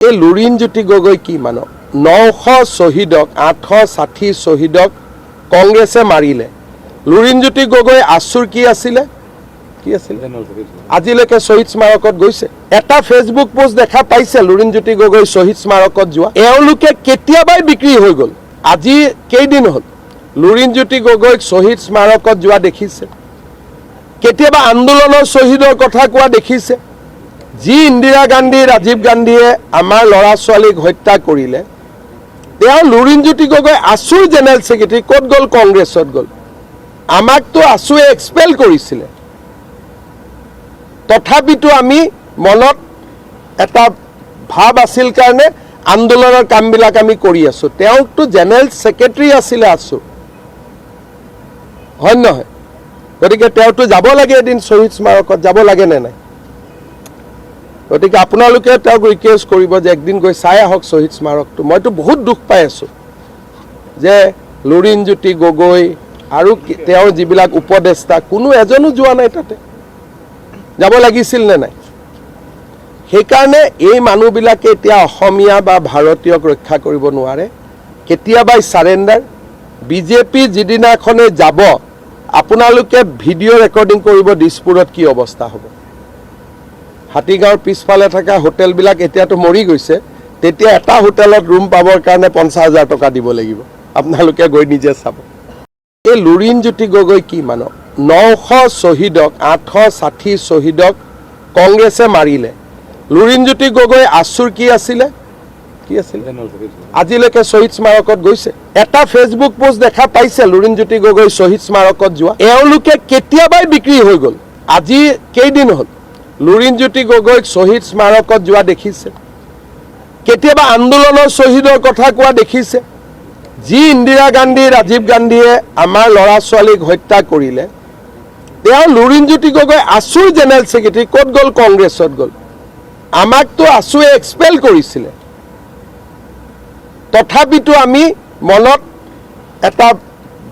এই লুৰিণজ্যোতি গগৈ কি মানৱ 900 শ্বহীদক 860 শ্বহীদক কংগ্ৰেছে মাৰিলে লুৰিণজ্যোতি গগৈ আছুৰ কি আছিলে আজিলৈকে শ্বহীদ স্মাৰকত গৈছে এটা ফেচবুক পোষ্ট দেখা পাইছে লুৰিণজ্যোতি গগৈ শ্বহীদ স্মাৰকত যোৱা এওঁলোকে কেতিয়াবাই বিক্ৰী হৈ গ'ল আজি কেইদিন হ'ল লুৰিণজ্যোতি গগৈ শ্বহীদ স্মাৰকত যোৱা দেখিছে কেতিয়াবা আন্দোলনৰ শ্বহীদৰ কথা কোৱা দেখিছে जी इंदिरा गांधी राजीव गांधीए आमार लड़ा छालीक हत्या करिले लुरिणज्योति गगৈ आसुर जेनेरेल सेक्रेटारी कत गल कांग्रेसत गल आमाक तो आसुए एक्सपेल करिसिले तथापितो आमी मनत एटा भाव आसिल कारणे आंदोलনৰ कामबिलाक आमी करि आसु तेওক तो जेनेरेल सेक्रेटारी आसिले आसु হয় নহয় গতিকে তেও তো যাব লাগে এদিন শহীদ স্মাৰকত যাব লাগে নে নাই গতিকে আপোনালোকে তাক ৰিকুৱেষ্ট কৰিব যে একদিন গৈ চাই আহক শহীদ স্মাৰকটো মইতো বহুত দুখ পাই আছো যে লুৰিণজ্যোতি গগৈ আৰু তেওঁৰ যিবিলাক উপদেষ্টা কোনো এজনো যোৱা নাই তাতে যাব লাগিছিল নে নাই সেইকাৰণে এই মানুহবিলাকে এতিয়া অসমীয়া বা ভাৰতীয়ক ৰক্ষা কৰিব নোৱাৰে কেতিয়াবাই সাৰেন্ডাৰ বিজেপি যিদিনাখনে যাব আপোনালোকে ভিডিঅ' ৰেকৰ্ডিং কৰিব দিছপুৰত কি অৱস্থা হ'ব হাতীগাঁৱৰ পিছফালে থকা হোটেলবিলাক এতিয়াতো মৰি গৈছে তেতিয়া এটা হোটেলত ৰুম পাবৰ কাৰণে 50,000 টকা দিব লাগিব আপোনালোকে গৈ নিজে চাব এই লুৰিণজ্যোতি গগৈ কি মানৱ 900 শ্বহীদক 860 শ্বহীদক কংগ্ৰেছে মাৰিলে লুৰিণজ্যোতি গগৈ আছুৰ কি আছিলে আজিলৈকে শ্বহীদ স্মাৰকত গৈছে এটা ফেচবুক পোষ্ট দেখা পাইছে লুৰিণজ্যোতি গগৈ শ্বহীদ স্মাৰকত যোৱা এওঁলোকে কেতিয়াবাই বিক্ৰী হৈ গ'ল আজি কেইদিন হ'ল লুৰিণজ্যোতি গগৈক শ্বহীদ স্মাৰকত যোৱা দেখিছে কেতিয়াবা আন্দোলনৰ শ্বহীদৰ কথা কোৱা দেখিছে जी इंदिरा गांधी राजीव गांधीए आमार लड़ा छालीक हत्या करिले लुरिणज्योति गगৈ आसुर जेनेरेल सेक्रेटारी कत गल कांग्रेसत गल आमाक तो आसुए एक्सपेल करिसिले तथापितो आमी मनत एटा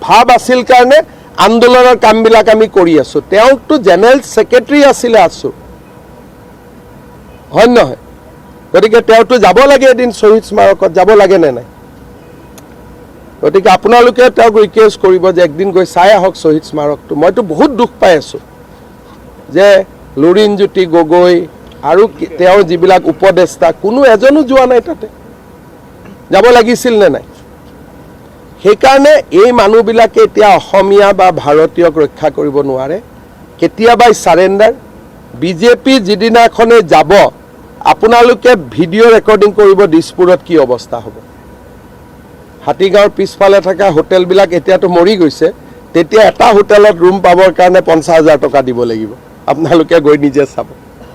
भाव आसिल कारणे आंदोलনৰ कामबिलाक आमी करि आसु तेওক तो जेनेरेल सेक्रेटारी आसिले आसु হয় নহয় গতিকে তেও তো যাব লাগে এদিন শহীদ স্মাৰকত যাব লাগে নে নাই গতিকে আপোনালোকে তাক ৰিকুৱেষ্ট কৰিব যে একদিন গৈ চাই আহক শহীদ স্মাৰকটো মইতো বহুত দুখ পাই আছো যে লুৰিণজ্যোতি গগৈ আৰু তেওঁৰ যিবিলাক উপদেষ্টা কোনো এজনো যোৱা নাই তাতে যাব লাগিছিল নে নাই সেইকাৰণে এই মানুহবিলাকে এতিয়া অসমীয়া বা ভাৰতীয়ক ৰক্ষা কৰিব নোৱাৰে কেতিয়াবাই সাৰেন্ডাৰ বিজেপি যিদিনাখনে যাব আপোনালোকে ভিডিঅ' ৰেকৰ্ডিং কৰিব দিছপুৰত কি অৱস্থা হ'ব হাতীগাঁৱৰ পিছফালে থকা হোটেলবিলাক এতিয়াতো মৰি গৈছে তেতিয়া এটা হোটেলত ৰুম পাবৰ কাৰণে 50,000 টকা দিব লাগিব আপোনালোকে গৈ নিজে চাব